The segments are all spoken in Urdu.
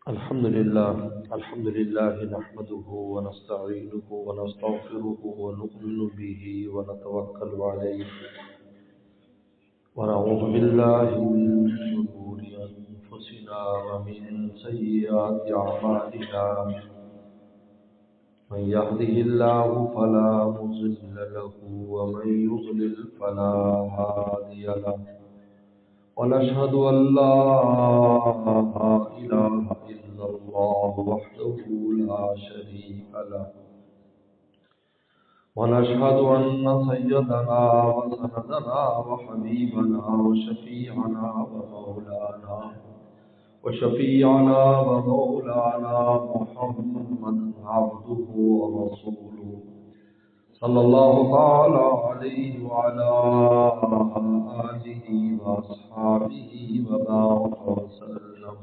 الحمد لله نحمده ونستعينه ونستغفره ونؤمن به ونتوكل عليه ونعوذ بالله من شرور أنفسنا ومن سيئات أعمالنا من يهده الله فلا مضل له ومن يضلل فلا هادي له ونشهد أن لا إله إلا الله وحده لا شريك له ونشهد أن سيدنا وسندنا وحبيبنا وشفيعنا ومولانا محمد عبده ورسوله صلى الله تعالى عليه وعلى آله وأصحابه وبارك وسلم.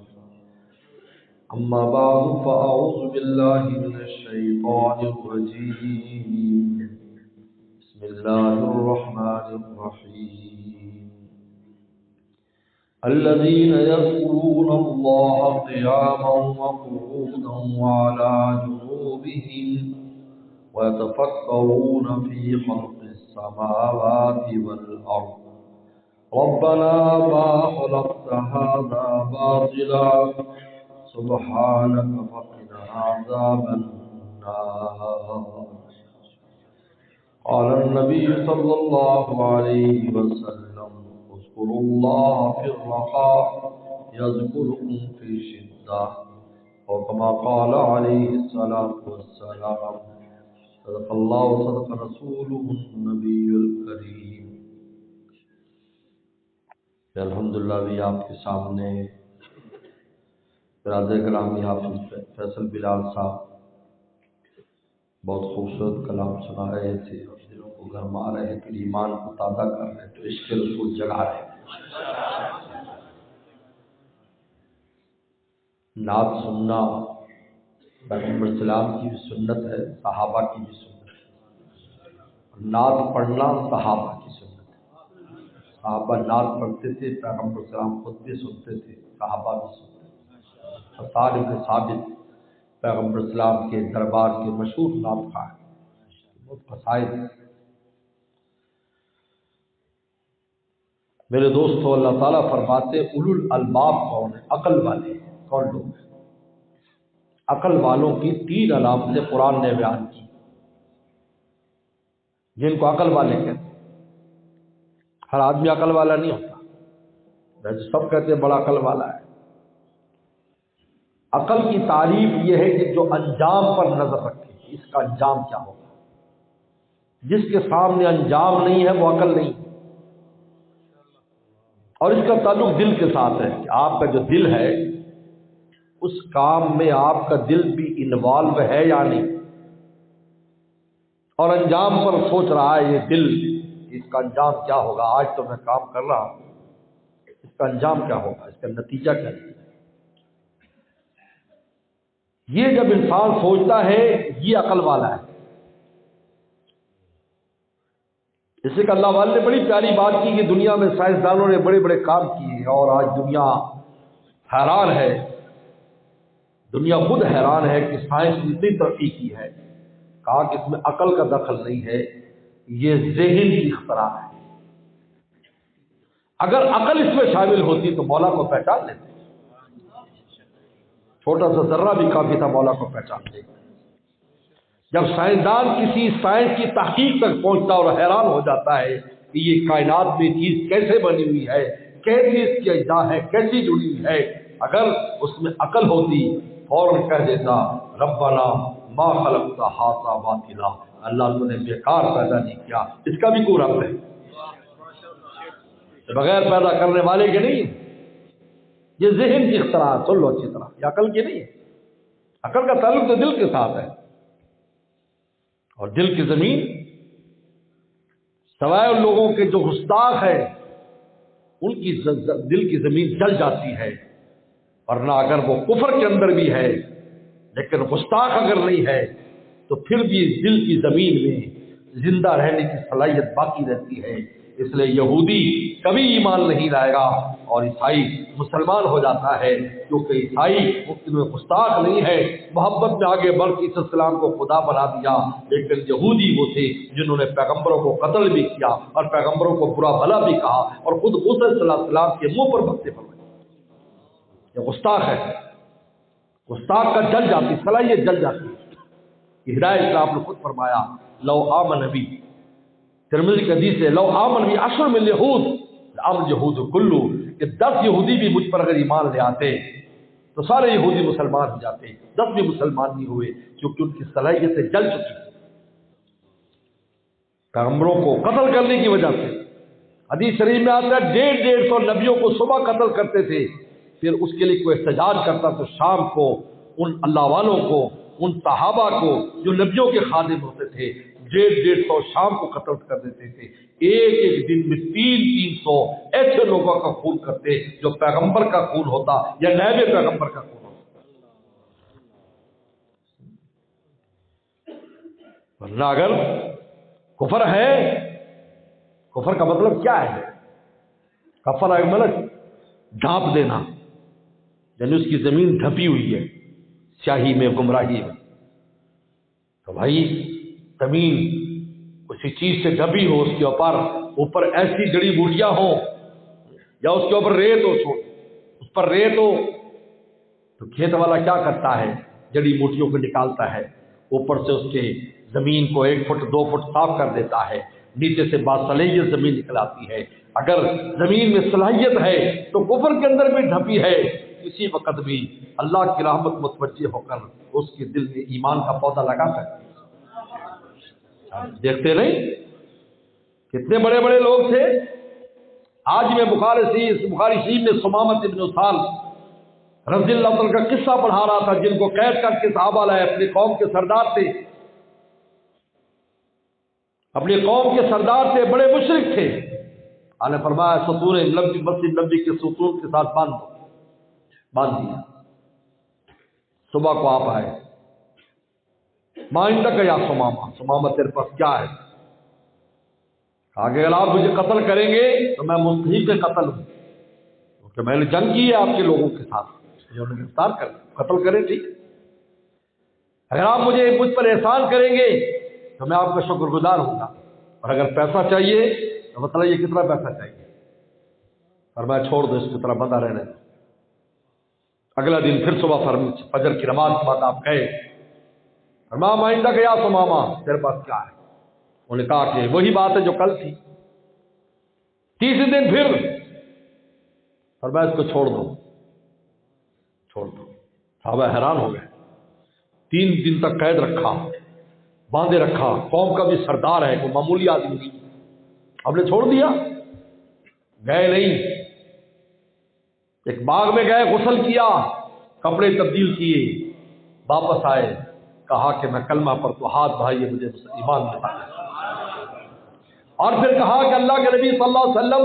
أما بعد فأعوذ بالله من الشيطان الرجيم. بسم الله الرحمن الرحيم. الذين يذكرون الله قياما وقعودا وعلى جنوبهم ويتفكرون في خلق السماوات والأرض ربنا ما خلقت هذا باطلا سبحانك فقنا عذاب النار. قال النبي صلى الله عليه وسلم اذكروا الله في الرخاء يذكركم في الشدة وكما قال عليه الصلاة والسلام. صدق اللہ و صدق رسولہ النبی الکریم. الحمدللہ بھی آپ کے سامنے برادر کلامی حافظ فیصل بلال صاحب بہت خوبصورت کلام سنا رہے تھے اور دلوں کو گرما رہے تھے، ایمان کو تازہ کر رہے تھے، عشق رسول جگا رہے تھے. نعت سننا پیغمبر اسلام کی بھی سنت ہے، صحابہ کی بھی سنت ہے. نعت پڑھنا صحابہ کی سنت ہے. صحابہ نعت پڑھتے تھے، پیغمبر اسلام خود بھی سنتے تھے، صحابہ بھی سنتے تھے. حسان بن ثابت پیغمبر اسلام کے دربار کے مشہور نعت خواہ ہیں، بہت قصائد. میرے دوستو، اللہ تعالیٰ فرماتے اولو الالباب کون ہے؟ عقل والے کون لوگ ہیں؟ عقل والوں کی 3 علامتیں قرآن نے بیان کی جن کو عقل والے کہتے ہیں. ہر آدمی عقل والا نہیں ہوتا، سب کہتے ہیں بڑا عقل والا ہے. عقل کی تعریف یہ ہے کہ جو انجام پر نظر رکھے، اس کا انجام کیا ہوگا. جس کے سامنے انجام نہیں ہے وہ عقل نہیں. اور اس کا تعلق دل کے ساتھ ہے کہ آپ کا جو دل ہے اس کام میں آپ کا دل بھی انوالو ہے یا نہیں، اور انجام پر سوچ رہا ہے یہ دل، اس کا انجام کیا ہوگا. آج تو میں کام کر رہا ہوں، اس کا انجام کیا ہوگا، اس کا نتیجہ کیا ہے. یہ جب انسان سوچتا ہے یہ عقل والا ہے. جیسے کہ اللہ والے نے بڑی پیاری بات کی کہ دنیا میں سائنسدانوں نے بڑے بڑے کام کیے اور آج دنیا حیران ہے. دنیا خود حیران ہے کہ سائنس نے اتنی ترقی کی ہے. کہا کہ اس میں عقل کا دخل نہیں ہے، یہ ذہن کی اختراع ہے. اگر عقل اس میں شامل ہوتی تو مولا کو پہچان لیتے. چھوٹا سا ذرہ بھی کافی تھا مولا کو پہچان لے. جب سائنسدان کسی سائنس کی تحقیق تک پہنچتا اور حیران ہو جاتا ہے کہ یہ کائنات میں چیز کیسے بنی ہوئی ہے، کیسی اس کی اجزاء ہے، کیسی جڑی ہوئی ہے، اگر اس میں عقل ہوتی فوراً کہہ دیتا ربنا ما خلقت ھذا باطلا، اللہ تو نے بیکار پیدا نہیں کیا، اس کا بھی کوئی رب ہے. بغیر پیدا کرنے والے کے نہیں. یہ ذہن کی اختراع، سن لو اچھی طرح، یہ عقل کی نہیں ہے. عقل کا تعلق تو دل کے ساتھ ہے، اور دل کی زمین سوائے ان لوگوں کے جو گستاخ ہے ان کی دل کی زمین جل جاتی ہے. ورنہ اگر وہ کفر کے اندر بھی ہے لیکن گستاخ اگر نہیں ہے تو پھر بھی دل کی زمین میں زندہ رہنے کی صلاحیت باقی رہتی ہے. اس لیے یہودی کبھی ایمان نہیں لائے گا اور عیسائی مسلمان ہو جاتا ہے، کیونکہ عیسائی میں گستاخ نہیں ہے، محبت میں آگے بڑھ کے عیسی السلام کو خدا بنا دیا، لیکن یہودی وہ تھے جنہوں نے پیغمبروں کو قتل بھی کیا اور پیغمبروں کو برا بھلا بھی کہا اور خود موسیٰ صلی اللہ علیہ وسلم کے منہ پر بکتے فرمائے۔ یہ گستاخ ہے، گستاخ کا جل جاتی صلاحیت جل جاتی ہے۔ ہدایت صاحب نے خود فرمایا لو آمن نبی، ترمذی کی حدیث ہے، لو آمن نبی عشر من یہود آمن یہود کلو، کہ 10 یہودی بھی مجھ پر اگر ایمان لے آتے تو سارے یہودی مسلمان ہو جاتے، 10 بھی مسلمان نہیں ہوئے کیونکہ ان کی صلاحیتیں جل چکی پیغمبروں کو قتل کرنے کی وجہ سے۔ حدیث شریف میں آتا ہے 150 نبیوں کو صبح قتل کرتے تھے، پھر اس کے لیے کوئی احتجاج کرتا تو شام کو ان اللہ والوں کو، ان صحابہ کو جو نبیوں کے خادم ہوتے تھے 150 شام کو قتل کر دیتے تھے۔ ایک ایک دن میں 300 ایسے لوگوں کا خون کرتے جو پیغمبر کا خون ہوتا یا نائب پیغمبر کا خون ہوتا۔ ورنہ اگر کفر ہے، کفر کا مطلب کیا ہے؟ کفر ہے مطلب ڈھانپ دینا، یعنی اس کی زمین ڈھپی ہوئی ہے سیاہی میں، گمراہی میں۔ تو بھائی زمین کسی چیز سے ڈھپی ہو، اس کے اوپر ایسی جڑی بوٹیاں ہوں یا اس کے اوپر ریت ہو، اس پر ریت ہو، تو کھیت والا کیا کرتا ہے؟ جڑی بوٹیوں کو نکالتا ہے، اوپر سے اس کے زمین کو 1 فٹ 2 فٹ صاف کر دیتا ہے، نیچے سے باصلاحیت زمین نکل آتی ہے۔ اگر زمین میں صلاحیت ہے تو کفر کے اندر بھی ڈھپی ہے، کسی وقت بھی اللہ کی رحمت متوجہ ہو کر اس کے دل میں ایمان کا پودا لگا سکتی ہے۔ دیکھتے نہیں کتنے بڑے بڑے لوگ تھے۔ آج میں بخاری شریف میں سمامہ بن اسال رضی اللہ عنہ کا قصہ پڑھا رہا تھا، جن کو قید کر کے صحابہ لائے، اپنی قوم کے سردار تھے، اپنی قوم کے سردار تھے، بڑے مشرک تھے۔ آپ نے فرمایا ستون نبی، مسجد نبی کے ستون کے ساتھ باندھ دیا۔ صبح کو آپ آئے، مائندہ کا یا سمامہ تیرے پاس کیا ہے؟ کہا کہ اگر آپ مجھے قتل کریں گے تو میں مستحق قتل ہوں، کیونکہ میں نے جنگ کی ہے آپ کے لوگوں کے ساتھ، انہیں گرفتار کر قتل کریں، ٹھیک۔ اگر آپ مجھ پر احسان کریں گے تو میں آپ کا شکر گزار ہوں گا، اور اگر پیسہ چاہیے تو بتائیے کتنا پیسہ چاہیے؟ اور میں چھوڑ دو، اس کی طرح بندہ رہنے دو۔ اگلا دن پھر صبح فجر کی نماز کے بعد آپ گئے، اور ماں مائندہ کا یا سماما تیرے پاس کیا ہے؟ انہوں نے کہا کہ وہی بات ہے جو کل تھی۔ تیسرے دن پھر، اور میں اس کو چھوڑ دو۔ صحابہ حیران ہو گئے، 3 دن تک قید رکھا، باندھے رکھا، قوم کا بھی سردار ہے، کوئی معمولی آدمی نہیں، ہم نے چھوڑ دیا؟ گئے نہیں، ایک باغ میں گئے، غسل کیا، کپڑے تبدیل کیے، واپس آئے، کہا کہ میں کلمہ پر تو ہاتھ بھائیے مجھے ایمان میں لایا، اور پھر کہا کہ اللہ کے نبی صلی اللہ علیہ وسلم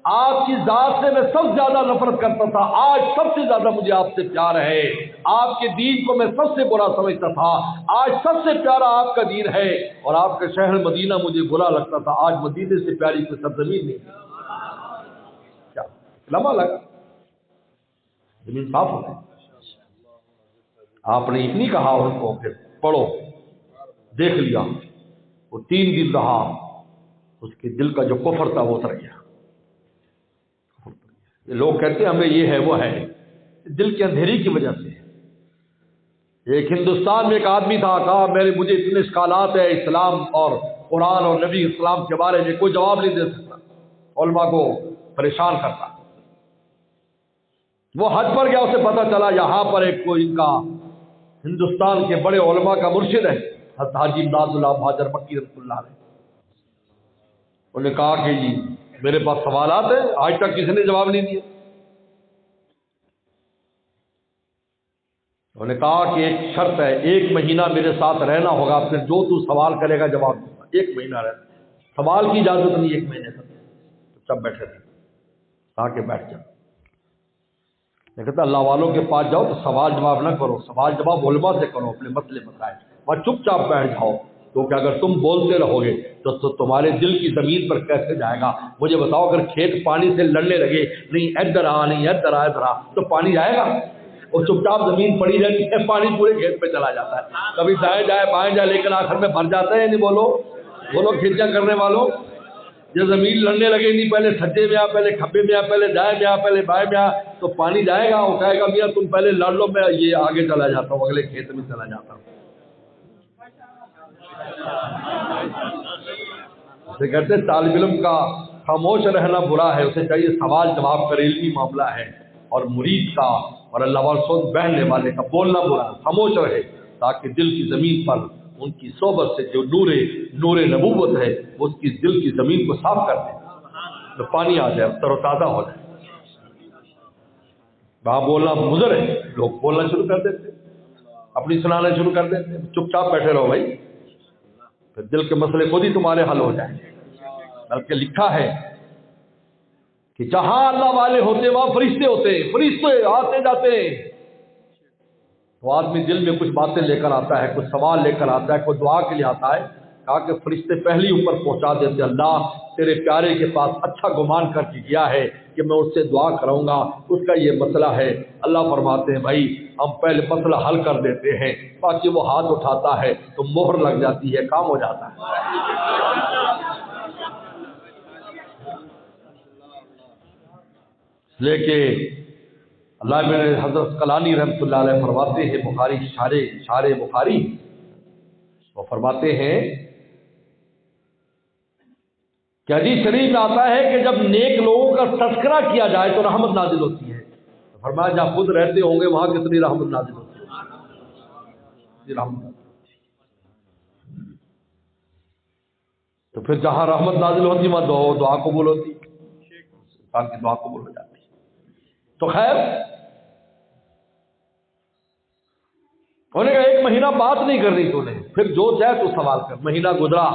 آپ کی ذات سے میں سب سے زیادہ نفرت کرتا تھا، آج سب سے زیادہ مجھے آپ سے پیار ہے، آپ کے دین کو میں سب سے برا سمجھتا تھا، آج سب سے پیارا آپ کا دین ہے، اور آپ کا شہر مدینہ مجھے برا لگتا تھا، آج مدینے سے پیاری کوئی سرزمین نہیں۔ کیا لمحہ لگا، زمین صاف ہو گئی۔ آپ نے اتنی کہا ان کو کہ پڑھو، دیکھ لیا، وہ 3 دن رہا، اس کے دل کا جو کفر تھا وہ اتر گیا۔ لوگ کہتے ہیں ہمیں یہ ہے وہ ہے، دل کی اندھیری کی وجہ سے۔ ایک ہندوستان میں ایک آدمی تھا، کہا مجھے اتنے اشکالات ہیں اسلام اور قرآن اور نبی اسلام کے بارے میں، کوئی جواب نہیں دے سکتا، علماء کو پریشان کرتا۔ وہ حج پر گیا، اسے پتا چلا یہاں پر ایک کوئی ان کا ہندوستان کے بڑے علماء کا مرشد ہے، حضرت حاجی امداد اللہ مہاجر مکی رحمۃ اللہ علیہ۔ انہوں نے کہا کہ جی میرے پاس سوالات ہیں، آج تک کسی نے جواب نہیں دیا۔ انہوں نے کہا کہ ایک شرط ہے، 1 مہینہ میرے ساتھ رہنا ہوگا، پھر جو تو سوال کرے گا جواب دوں گا۔ 1 مہینہ رہنا، سوال کی اجازت نہیں 1 مہینے تک۔ سب بیٹھے تھے، کہا کہ بیٹھ جاؤ۔ میں کہتا اللہ والوں کے پاس جاؤ تو سوال جواب نہ کرو، سوال جواب علماء سے کرو، اپنے مسئلے مسائل، اور چپ چاپ بیٹھ جاؤ۔ کیونکہ اگر تم بولتے رہو گے تو تمہارے دل کی زمین پر کیسے جائے گا؟ مجھے بتاؤ، اگر کھیت پانی سے لڑنے لگے، نہیں ادھر آ، نہیں ادھر آ، ادھر آ، تو پانی جائے گا؟ اور چپ چاپ زمین پڑی رہتی ہے، پانی پورے کھیت پہ چلا جاتا ہے، کبھی دائیں جائے بائیں جائے، لیکن آخر میں بھر جاتا ہے۔ نہیں بولو کھیتیاں کرنے والوں، جب زمین لڑنے لگے، نہیں پہلے سجے میں آ، پہلے کھبے میں آ، پہلے دائیں میں آ، پہلے بائیں میں آ، تو پانی جائے گا؟ وہ کہے گا میاں تم پہلے لڑ لو، میں یہ آگے چلا جاتا ہوں، اگلے کھیت میں چلا جاتا ہوں۔ اسے کہتے ہیں طالب علم کا خاموش رہنا برا ہے، اسے چاہیے سوال جواب کر، علمی معاملہ ہے، اور مرید کا اور اللہ والوں بہننے والے کا بولنا برا، خاموش رہے تاکہ دل کی زمین پر ان کی صحبت سے جو نور نبوت ہے وہ اس کی دل کی زمین کو صاف کر دے، تو پانی آ جائے، تر و تازہ ہو جائے۔ وہاں بولنا مضر ہے، لوگ بولنا شروع کر دیتے، اپنی سنانا شروع کر دیتے، چپ چاپ بیٹھے رہو بھائی، پھر دل کے مسئلے خود ہی تمہارے حل ہو جائیں گے۔ بلکہ لکھا ہے کہ جہاں اللہ والے ہوتے وہاں فرشتے ہوتے ہیں، فرشتے آتے جاتے ہیں، تو آدمی دل میں کچھ باتیں لے کر آتا ہے، کچھ سوال لے کر آتا ہے، کوئی دعا کے لیے آتا ہے، کہا کہ فرشتے پہلے اوپر پہنچا دیتے، اللہ تیرے پیارے کے پاس اچھا گمان کر کے گیا ہے کہ میں اس سے دعا کراؤں گا، اس کا یہ مسئلہ ہے۔ اللہ فرماتے ہیں بھائی ہم پہلے مسئلہ حل کر دیتے ہیں، باقی وہ ہاتھ اٹھاتا ہے تو مہر لگ جاتی ہے، کام ہو جاتا ہے۔ لیکن اللہ میرے حضرت کلانی رحمۃ اللہ علیہ فرماتے ہیں، بخاری شارح بخاری، وہ فرماتے ہیں کہ حدیث شریف میں آتا ہے کہ جب نیک لوگوں کا تذکرہ کیا جائے تو رحمت نازل ہوتی ہے۔ فرمایا جہاں خود رہتے ہوں گے وہاں کتنی رحمت نازل ہوتی ہے، تو پھر جہاں رحمت نازل ہوتی وہاں دعا قبول ہوتی، انسان کی دعا قبول ہو جاتی۔ تو خیر انہوں نے کہا ایک مہینہ بات نہیں کر رہی تو نے، پھر جو چاہے تو سوال کر۔ مہینہ گزرا،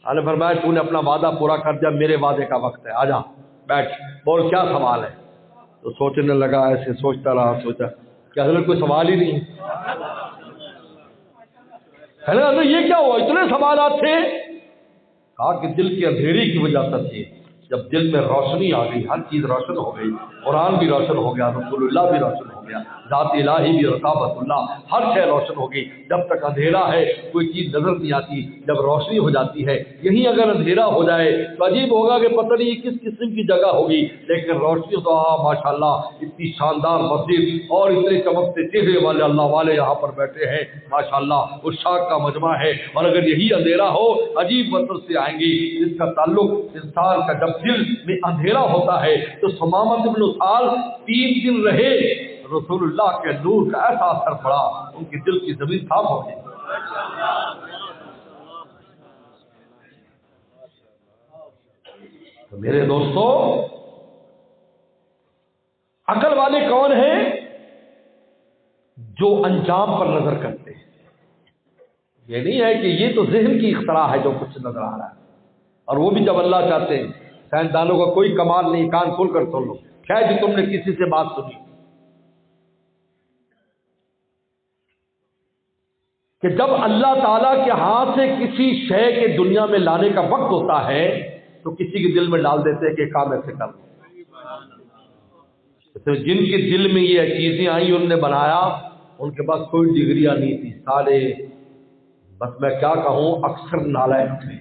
اللہ فرمایا تو نے اپنا وعدہ پورا کر دیا، میرے وعدے کا وقت ہے، آجا بیٹھ، بول کیا سوال ہے؟ تو سوچنے لگا، ایسے سوچتا رہا، سوچا کہ حضرت کوئی سوال ہی نہیں ہے، یہ کیا ہوا اتنے سوالات تھے؟ کہا کہ دل کی اندھیری کی وجہ سے تھے، جب دل میں روشنی آ گئی، ہر چیز روشن ہو گئی، قرآن بھی روشن ہو گیا، رسول اللہ بھی روشن ہو گیا، ذات الہی بھی، رقابت اللہ، ہر شے روشن ہو گئی۔ جب تک اندھیرا ہے کوئی چیز نظر نہیں آتی، جب روشنی ہو جاتی ہے، یہیں اگر اندھیرا ہو جائے تو عجیب ہوگا کہ پتہ نہیں کس قسم کی جگہ ہوگی، لیکن روشنی تو ماشاءاللہ اتنی شاندار مسجد اور اتنے چمکتے چہرے والے اللہ والے یہاں پر بیٹھے ہیں، ماشاءاللہ اس شاخ کا مجمع ہے، اور اگر یہی اندھیرا ہو عجیب منظر سے آئیں گی، جس کا تعلق انسان کا جب دل میں اندھیرا ہوتا ہے تو ثمامہ بن اسال 3 دن رہے، رسول اللہ کے نور کا ایسا اثر پڑا، ان کے دل کی زمین صاف ہو گئی۔ تو میرے دوستو، عقل والے کون ہیں؟ جو انجام پر نظر کرتے ہیں۔ یہ نہیں ہے کہ یہ تو ذہن کی اختراع ہے جو کچھ نظر آ رہا ہے، اور وہ بھی جب اللہ چاہتے ہیں۔ سائنسدانوں کا کوئی کمال نہیں، کان کھول کر سن لو، شاید ہی تم نے کسی سے بات سنی کہ جب اللہ تعالیٰ کے ہاتھ سے کسی شے کے دنیا میں لانے کا وقت ہوتا ہے تو کسی کے دل میں ڈال دیتے ہیں کہ کام ایسے کر لو۔ تو جن کے دل میں یہ چیزیں آئیں انہوں نے بنایا، ان کے پاس کوئی ڈگریاں نہیں تھی، سارے بس میں کیا کہوں اکثر نالائق تھے،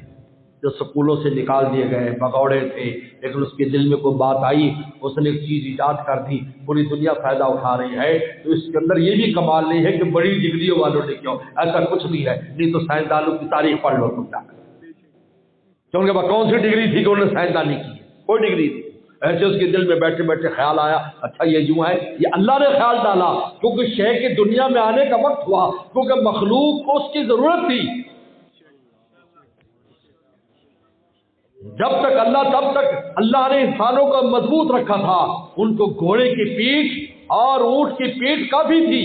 جو سکولوں سے نکال دیے گئے، بگوڑے تھے، لیکن اس کے دل میں کوئی بات آئی، اس نے ایک چیز ایجاد کر دی، پوری دنیا فائدہ اٹھا رہی ہے۔ تو اس کے اندر یہ بھی کمال نہیں ہے کہ بڑی ڈگریوں والوں نے کیوں، ایسا کچھ نہیں ہے، نہیں تو سائنسدانوں کی تاریخ پڑھ لو تم جا کر، کہ ان کے پاس کون سی ڈگری تھی کہ انہوں نے سائنسدانی کی، کوئی ڈگری تھی۔ ایسے اس کے دل میں بیٹھے بیٹھے خیال آیا، اچھا یہ یوں ہے، یہ اللہ نے خیال ڈالا، کیونکہ شے کے دنیا میں آنے کا وقت ہوا، کیونکہ مخلوق کو اس کی ضرورت تھی۔ جب تک اللہ نے انسانوں کو مضبوط رکھا تھا، ان کو گھوڑے کی پیٹھ اور اونٹ کی پیٹھ کافی تھی،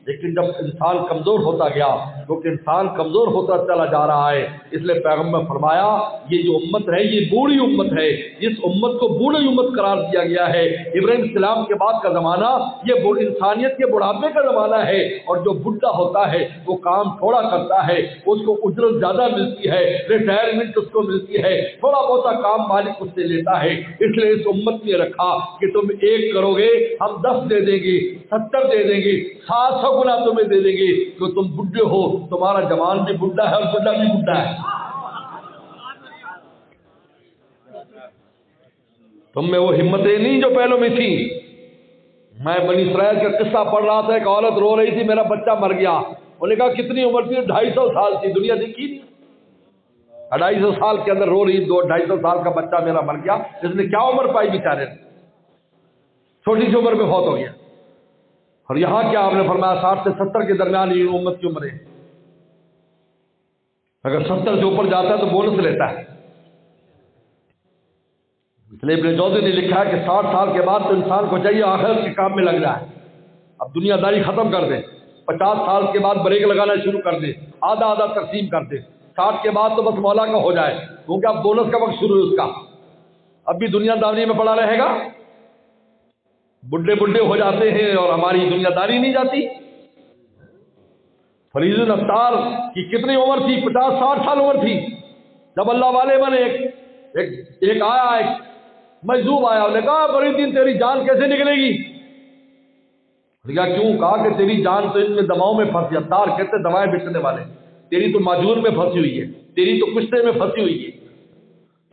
لیکن جب انسان کمزور ہوتا گیا تو کیونکہ انسان کمزور ہوتا چلا جا رہا ہے. اس لیے پیغمبر فرمایا یہ جو امت ہے یہ بوڑھی امت ہے. جس امت کو بوڑھی امت قرار دیا گیا ہے، ابراہیم السلام کے بعد کا زمانہ یہ انسانیت کے بڑھاپے کا زمانہ ہے. اور جو بڈھا ہوتا ہے وہ کام تھوڑا کرتا ہے، اس کو اجرت زیادہ ملتی ہے، ریٹائرمنٹ اس کو ملتی ہے، تھوڑا بہت کام مالک اس سے لیتا ہے. اس لیے اس امت نے رکھا کہ تم 1 کرو گے ہم 10 دے دیں گے، 70 دے دیں گے، 700 گنا تمہیں دے دیں گے. کہ تم بڈھے ہو، تمہارا جوان بھی بڈھا ہے اور بڈھا بھی بڈھا ہے. تم میں وہ ہمتیں نہیں جو پہلوں میں تھی. میں بنی اسرائیل کا قصہ پڑھ رہا تھا، ایک عورت رو رہی تھی میرا بچہ مر گیا. انہوں نے کہا کتنی عمر تھی؟ 250 سال تھی. دنیا دیکھی نہیں. 250 سال کے اندر رو رہی، 250 سال کا بچہ میرا مر گیا. اس نے کیا عمر پائی بیچارے نے، چھوٹی سی عمر میں فوت ہو گیا. اور یہاں کیا آپ نے فرمایا 60 سے 70 کے درمیان یہ امت کی عمر ہے. اگر 70 سے اوپر جاتا ہے تو بونس لیتا ہے. اس لیے ابن جوزی نے لکھا ہے کہ 60 سال کے بعد تو انسان کو چاہیے آخرت کے کام میں لگ جائے. اب دنیا داری ختم کر دے. 50 سال کے بعد بریک لگانا شروع کر دے، آدھا آدھا تقسیم کر دے. 60 کے بعد تو بس مولا کا ہو جائے، کیونکہ اب بونس کا وقت شروع ہے اس کا. اب بھی دنیا داری میں پڑا رہے گا. بڈھے بڈھے ہو جاتے ہیں اور ہماری دنیا داری نہیں جاتی. فرید النصار کی کتنی عمر تھی؟ 50-60 سال عمر تھی جب اللہ والے بنے. ایک آیا، ایک مجذوب آیا، انہوں نے کہا فرید دین تیری جان کیسے نکلے گی؟ کیوں؟ کہا کہ تیری جان تو ان میں دواؤں میں پھنسی. اتار کہتے دوائیں بیچنے والے. تیری تو معجون میں پھنسی ہوئی ہے، تیری تو کشتے میں پھنسی ہوئی ہے،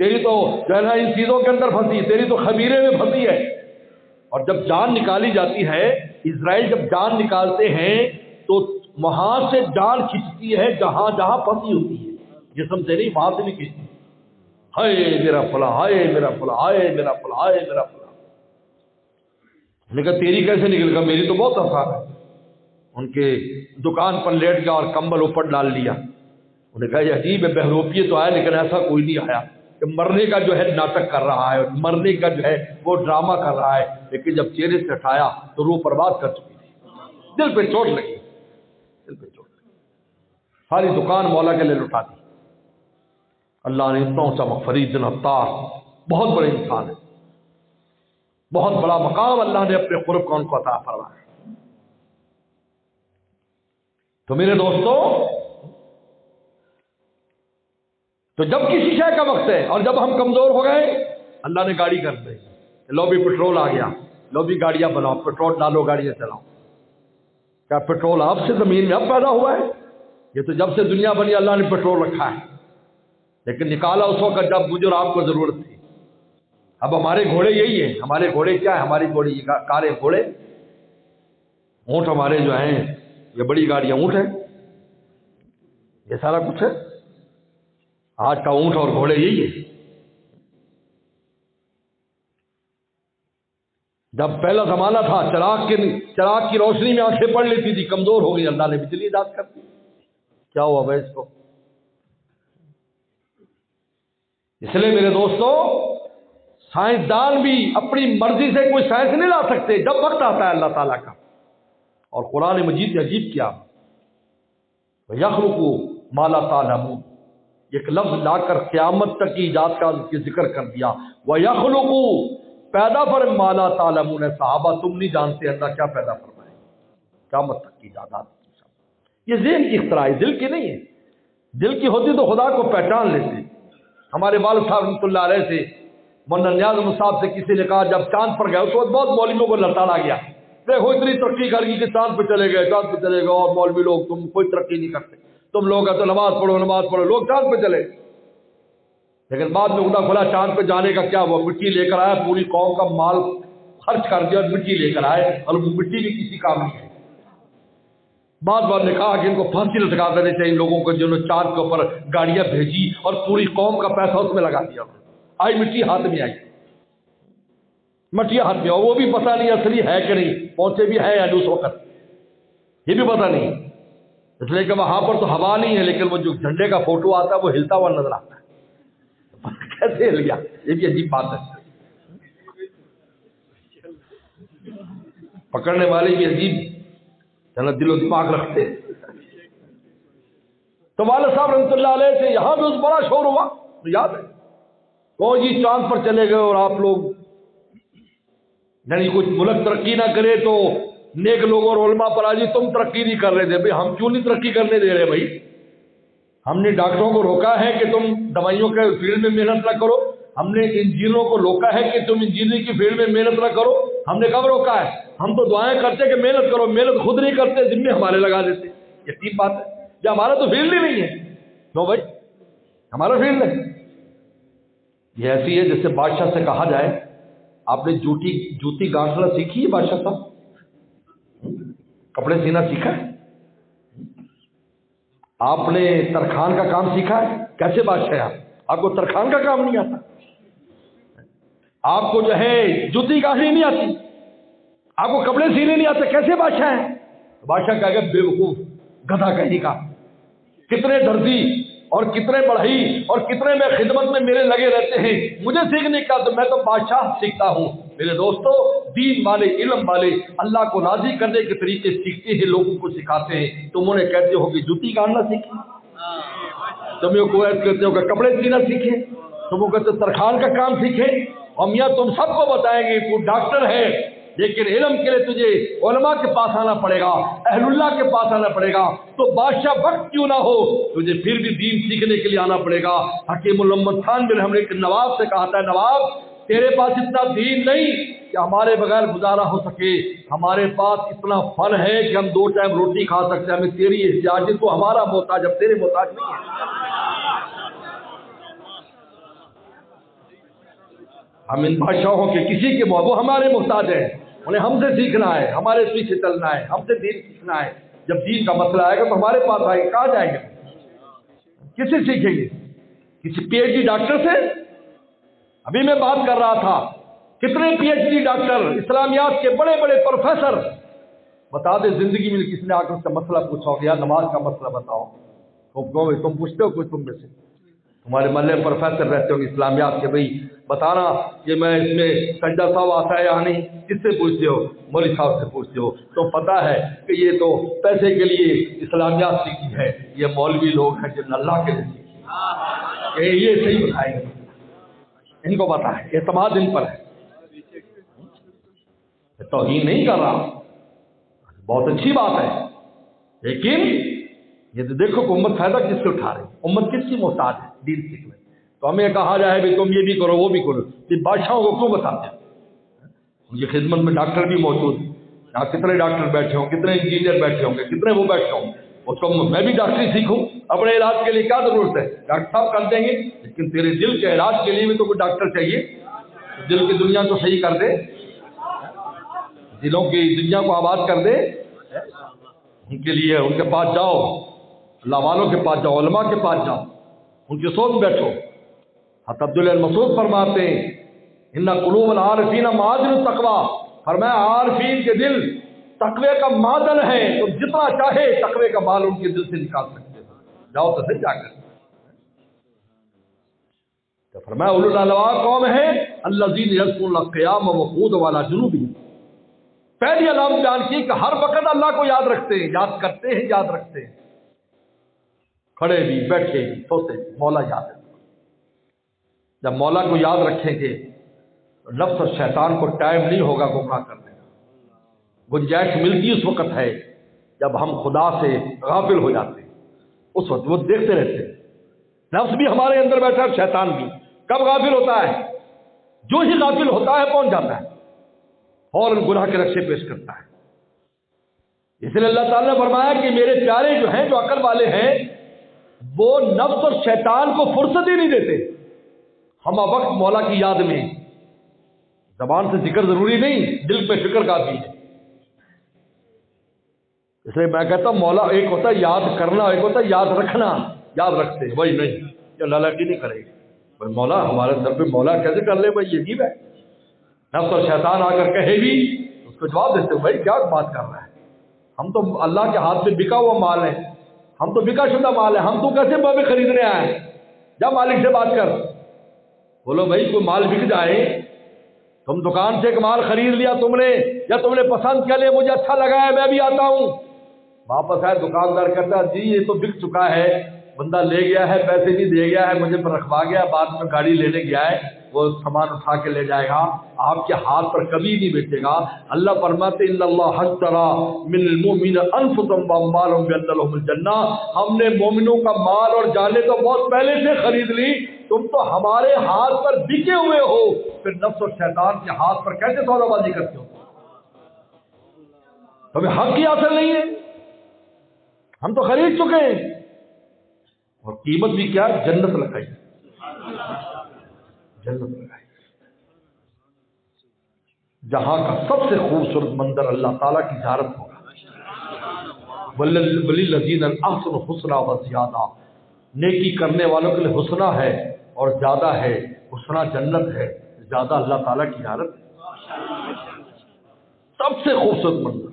تیری تو جو ہے نا ان چیزوں کے اندر پھنسی، تیری تو خمیرے میں پھنسی ہے. اور جب جان نکالی جاتی ہے، اسرائیل جب جان نکالتے ہیں تو وہاں سے جان کھینچتی ہے جہاں جہاں پھنسی ہوتی ہے، جسم سے نہیں، وہاں سے نہیں کھینچتی. ہائے میرا فلاں، ہائے میرا فلاں، ہائے میرا فلاں، ہائے میرا فلاں. لیکن تیری کیسے نکل گا؟ میری تو بہت آسان ہے. ان کے دکان پر لیٹ گیا اور کمبل اوپر ڈال لیا. انہوں نے کہا یہ عجیب ہے، بہروپیے تو آیا لیکن ایسا کوئی نہیں آیا کہ مرنے کا جو ہے ناٹک کر رہا ہے، مرنے کا جو ہے وہ ڈرامہ کر رہا ہے. لیکن جب چہرے سے ہٹایا تو روح برباد کر چکی تھی. دل پہ چوٹ لگی، دل پہ چوٹ لگی. ساری دکان مولا کے لیے لٹا دی. اللہ نے اتنا اونچا فرید بن عطار بہت بڑے انسان ہے، بہت بڑا مقام اللہ نے اپنے قرب کا ان کو عطا فرمایا. تو میرے دوستو، تو جب کسی شے کا وقت ہے اور جب ہم کمزور ہو گئے، اللہ نے گاڑی کر دی. لو بھی پیٹرول آ گیا، لو بھی گاڑیاں بناؤ، پیٹرول ڈالو گاڑیاں چلاؤ. کیا پیٹرول اب سے زمین میں اب پیدا ہوا ہے؟ یہ تو جب سے دنیا بنی اللہ نے پیٹرول رکھا ہے، لیکن نکالا اس وقت جب مجھے اور آپ کو ضرورت تھی. اب ہمارے گھوڑے یہی ہیں. ہمارے گھوڑے کیا ہے؟ ہماری گھوڑے کارے گھوڑے، اونٹ ہمارے جو ہیں یہ بڑی گاڑیاں اونٹ ہیں، یہ سارا کچھ ہے. آج کا اونٹ اور گھوڑے یہی ہے. جب پہلا زمانہ تھا چراغ کی روشنی میں آنکھیں پڑ لیتی تھی، کمزور ہو گئی، اللہ نے بجلی ایجاد کر دی. کیا ہوا بھائی اس کو؟ اس لیے میرے دوستو، سائنسدان بھی اپنی مرضی سے کوئی سائنس نہیں لا سکتے جب وقت آتا ہے اللہ تعالیٰ کا. اور قرآن مجید نے عجیب کیا، یخلق ما لا تعلمون، ایک لفظ لا کر قیامت تک کی ایجاد کا ذکر کر دیا. وَيَخْلُقُ، پیدا فرم ما لا تعلمون. صحابہ تم نہیں جانتے اللہ کیا پیدا فرمائے. قیامت تک کی ایجادات. یہ ذہن کی اختراع ہے، دل کی نہیں ہے. دل کی ہوتی تو خدا کو پہچان لیتے. ہمارے والد صاحب رحمۃ اللہ علیہ سے مولانا نیاز احمد صاحب سے کسی نے کہا جب چاند پر گئے، اس وقت بہت مولویوں کو لڑا گیا، دیکھو اتنی ترقی کر گئی کہ چاند پہ چلے گئے، چاند پہ چلے گئے، اور مولوی لوگ تم کوئی ترقی نہیں کرتے، تم لوگ تو نماز پڑھو نماز پڑھو، لوگ چاند پہ چلے. لیکن بعد میں خدا کھلا چاند پہ جانے کا کیا، وہ مٹی لے کر آیا، پوری قوم کا مال خرچ کر دیا اور مٹی لے کر آئے، اور وہ مٹی بھی کسی کام نہیں ہے. بعد نے کہا کہ ان کو پھانسی لٹکا دینے چاہیے ان لوگوں کو جنہوں نے چاند کے اوپر گاڑیاں بھیجی اور پوری قوم کا پیسہ اس میں لگا دیا. آئی مٹی ہاتھ میں آئی، مٹی ہاتھ میں، اور وہ بھی پتہ نہیں اصلی ہے کہ نہیں، پہنچے بھی ہے یا اس وقت یہ بھی پتہ نہیں. اس لیے کہ وہاں پر تو ہوا نہیں ہے، لیکن وہ جو جھنڈے کا فوٹو آتا ہے وہ ہلتا ہوا نظر آتا ہے. کیسے ہل گیا؟ یہ بھی عجیب بات ہے. پکڑنے والے بھی عجیب دل و دماغ رکھتے. تو والد صاحب رحمۃ اللہ علیہ سے یہاں بھی اس بڑا شور ہوا، یاد ہے کون جی چاند پر چلے گئے اور آپ لوگ، یعنی کچھ ملک ترقی نہ کرے تو نیک لوگوں اور علماء پر آجی تم ترقی نہیں کر رہے تھے. بھائی ہم کیوں نہیں ترقی کرنے دے رہے بھائی؟ ہم نے ڈاکٹروں کو روکا ہے کہ تم دوائیوں کے فیلڈ میں محنت نہ کرو، ہم نے انجینئروں کو روکا ہے کہ تم انجینئرنگ کی فیلڈ میں محنت نہ کرو، ہم نے کب روکا ہے؟ ہم تو دعائیں کرتے کہ محنت کرو، محنت خود نہیں کرتے، ذمے ہمارے لگا دیتے. یہ ٹھیک بات ہے؟ یہ ہمارا تو فیلڈ ہی نہیں ہے. نو بھائی ہمارا فیلڈ ہے. یہ ایسی ہے جیسے بادشاہ سے کہا جائے آپ نے جوتی گانٹنا سیکھی ہے بادشاہ صاحب؟ کپڑے سینا سیکھا ہے؟ آپ نے ترخان کا کام سیکھا ہے؟ کیسے بادشاہ ہے آپ کو ترخان کا کام نہیں آتا؟ آپ کو جو ہے جوتی گانٹنی نہیں آتی؟ آپ کو کپڑے سینے نہیں آتے؟ کیسے بادشاہ ہیں؟ بادشاہ کہہ گیا بے وقوف گدھا کہیں کا. کتنے دردی اور کتنے بڑھئی اور کتنے میں خدمت میں میرے لگے رہتے ہیں، مجھے سیکھنے کا تو میں تو بادشاہ سیکھتا ہوں. میرے دوستو دین والے علم والے اللہ کو راضی کرنے کے طریقے سیکھتے ہیں، لوگوں کو سکھاتے ہیں. تم انہیں کہتے ہو کہ جوتی گانٹنا سیکھیں، تم یہ کو کہتے ہو کہ کپڑے سینا سیکھیں، تم وہ کہتے ہو ترخان کا کام سیکھیں. اور میاں تم سب کو بتائیں گے تو ڈاکٹر ہے لیکن علم کے لیے تجھے علماء کے پاس آنا پڑے گا، اہل اللہ کے پاس آنا پڑے گا. تو بادشاہ وقت کیوں نہ ہو تجھے پھر بھی دین سیکھنے کے لیے آنا پڑے گا. حکیم الامت خان بن ہم نے نواب سے کہا تھا نواب تیرے پاس اتنا دین نہیں کہ ہمارے بغیر گزارا ہو سکے، ہمارے پاس اتنا فن ہے کہ ہم 2 ٹائم روٹی کھا سکتے ہیں، ہمیں تیری احتیاج ہے، تو ہمارا محتاج، اب تیرے محتاج نہیں ہے. ہم ان بادشاہوں کے کسی کے وہ ہمارے محتاج ہیں، انہیں ہم سے سیکھنا ہے، ہمارے پیچھے چلنا ہے، ہم سے دین سیکھنا ہے. جب دین کا مسئلہ آئے گا تو ہمارے پاس آئے گا. کہاں جائیں گے؟ کس سے سیکھیں گے؟ کسی پی ایچ ڈی ڈاکٹر سے؟ ابھی میں بات کر رہا تھا کتنے پی ایچ ڈی ڈاکٹر اسلامیات کے بڑے بڑے پروفیسر بتا دے زندگی میں کس نے آ کر اس کا مسئلہ پوچھا ہوگا یا نماز کا مسئلہ بتاؤ. تم پوچھتے ہو کوئی تم میں سے؟ تمہارے محلے میں پروفیسر رہتے ہوں گے اسلامیات کے، بھائی بتانا کہ میں اس میں سجدہ صاحب آتا ہے یا نہیں. کس سے پوچھتے ہو؟ مولوی صاحب سے پوچھتے ہو. تو پتہ ہے کہ یہ تو پیسے کے لیے اسلامیات سیکھی ہے، یہ مولوی لوگ ہیں جن اللہ کے لیے سیکھی ہے. یہ صحیح بتائیں گے، ان کو پتہ ہے، اعتماد ان پر ہے. توہین نہیں کر رہا، بہت اچھی بات ہے، لیکن یہ تو دیکھو کہ امت فائدہ کس سے اٹھا رہی ہے، امت کس کی محتاج ہے دین سیکھنے. تو ہمیں کہا جائے بھی تم یہ بھی کرو وہ بھی کرو، پھر بادشاہوں کو کیوں بتاتے ہیں؟ ان کی خدمت میں ڈاکٹر بھی موجود ہیں، یہاں کتنے ڈاکٹر بیٹھے ہوں، کتنے انجینئر بیٹھے ہوں گے، کتنے وہ بیٹھے ہوں. اس کو میں بھی ڈاکٹری سیکھوں اپنے علاج کے لیے، کیا ضرورت ہے؟ ڈاکٹر صاحب کر دیں گے، لیکن تیرے دل کے علاج کے لیے بھی تو کوئی ڈاکٹر چاہیے. دل کی دنیا تو صحیح کر دے، دلوں کی دنیا کو آباد کر دے. ان کے لیے ان کے پاس جاؤ، اللہ والوں کے پاس جاؤ، علماء کے پاس جاؤ، ان کے ساتھ بیٹھو. حضرت عبداللہ المسعود فرماتے ہیں ان قلوب العارفین معادن التقوی، فرمایا عارفین کے دل تقوی کا معدن ہے، تو جتنا چاہے تقوی کا مال ان کے دل سے نکال سکتے ہو. جاؤ تو صحیح جا کر. تو فرمایا اولو الالباب قوم ہے الذین یذکرون اللہ قیاما وقعودا وعلی جنوبہم. پہلی علامت بیان کی کہ ہر وقت اللہ کو یاد رکھتے ہیں، یاد کرتے ہیں، یاد رکھتے ہیں، کھڑے بھی بیٹھے بھی سوتے بھی مولا یاد ہے. جب مولا کو یاد رکھیں گے تو نفس اور شیطان کو ٹائم نہیں ہوگا گمراہ کرنے کا. گنجائش ملتی اس وقت ہے جب ہم خدا سے غافل ہو جاتے ہیں، اس وقت وہ دیکھتے رہتے ہیں. نفس بھی ہمارے اندر بیٹھا ہے، شیطان بھی. کب غافل ہوتا ہے؟ جو ہی غافل ہوتا ہے پہنچ جاتا ہے، فوراً گناہ کے رقشے پیش کرتا ہے. اس لیے اللہ تعالیٰ نے فرمایا کہ میرے پیارے جو ہیں، جو عقل والے ہیں، وہ نفس اور شیطان کو فرصت ہی نہیں دیتے. ہم وقت مولا کی یاد میں، زبان سے ذکر ضروری نہیں، دل میں فکر کافی ہے. اس لیے میں کہتا ہوں مولا ایک ہوتا ہے یاد کرنا، ایک ہوتا ہے یاد رکھنا. یاد رکھتے ہیں وہی نہیں، یہ اللہ کی نہیں کرے گی. بھائی مولا ہمارے سر پہ مولا کیسے کر لے؟ بھائی یہ عجیب ہے. نفس اور شیطان آ کر کہے بھی اس کو جواب دیتے بھائی کیا بات کر رہا ہے، ہم تو اللہ کے ہاتھ میں بکا ہوا مال ہے، ہم تو بکا شدہ مال ہے، ہم تو کیسے بابے خریدنے آئے؟ جا مالک سے بات کر. بولو بھائی کوئی مال بک جائے، تم دکان سے ایک مال خرید لیا تم نے، یا تم نے پسند کیا لے مجھے اچھا لگا ہے میں بھی آتا ہوں. واپس آئے دکاندار کہتا ہے جی یہ تو بک چکا ہے، بندہ لے گیا ہے، پیسے بھی دے گیا ہے، مجھے پر رکھوا گیا، بعد میں گاڑی لینے گیا ہے، وہ سامان اٹھا کے لے جائے گا، آپ کے ہاتھ پر کبھی نہیں بیچے گا۔ اللہ فرماتے ان اللہ اشتری من المؤمنین انفسهم واموالهم بان لهم الجنہ، ہم نے مومنوں کا مال اور جانیں تو بہت پہلے سے خرید لی، تم تو ہمارے ہاتھ پر بکے ہوئے ہو، پھر نفس اور شیطان کے ہاتھ پر کیسے سودا بازی کرتے ہو؟ تمہیں حق ہی حاصل نہیں ہے، ہم تو خرید چکے ہیں، اور قیمت بھی کیا؟ جنت لگائی، جنت لگائی، جہاں کا سب سے خوبصورت منظر اللہ تعالیٰ کی زیارت ہوگا۔ وللذین احسنوا الحسنی وزیادہ، نیکی کرنے والوں کے لیے حسنہ ہے اور زیادہ ہے، حسنہ جنت ہے، زیادہ اللہ تعالیٰ کی زیارت ہے۔ سب سے خوبصورت منظر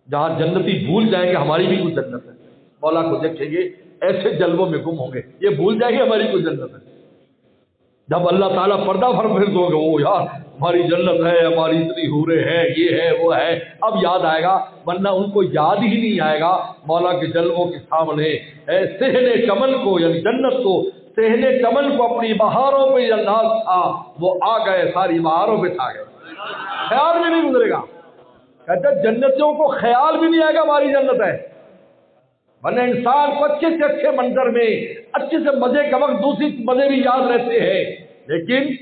جہاں جنتی بھول جائیں گے ہماری بھی کوئی جنت ہے، مولا کو دیکھیں گے ایسے جلووں میں گم ہوں گے، یہ بھول جائیں گے ہماری کوئی جنت ہے۔ جب اللہ تعالیٰ پردہ پھر دو گے، وہ یار ہماری جنت ہے، ہماری اتنی حوریں ہیں، یہ ہے وہ ہے، اب یاد آئے گا، ورنہ ان کو یاد ہی نہیں آئے گا مولا کے جلووں کے سامنے۔ صحن چمن کو یعنی جنت کو، صحن چمن کو اپنی بہاروں پہ انداز تھا، وہ آ گئے، ساری بہاروں پہ چھا گئے، خیال بھی نہیں گزرے گا۔ کہتے جنتیوں کو خیال بھی نہیں آئے گا ہماری جنت ہے، ورنہ انسان کو اچھے سے اچھے منظر میں اچھے سے مزے کا وقت دوسری مزے بھی یاد رہتے ہیں، لیکن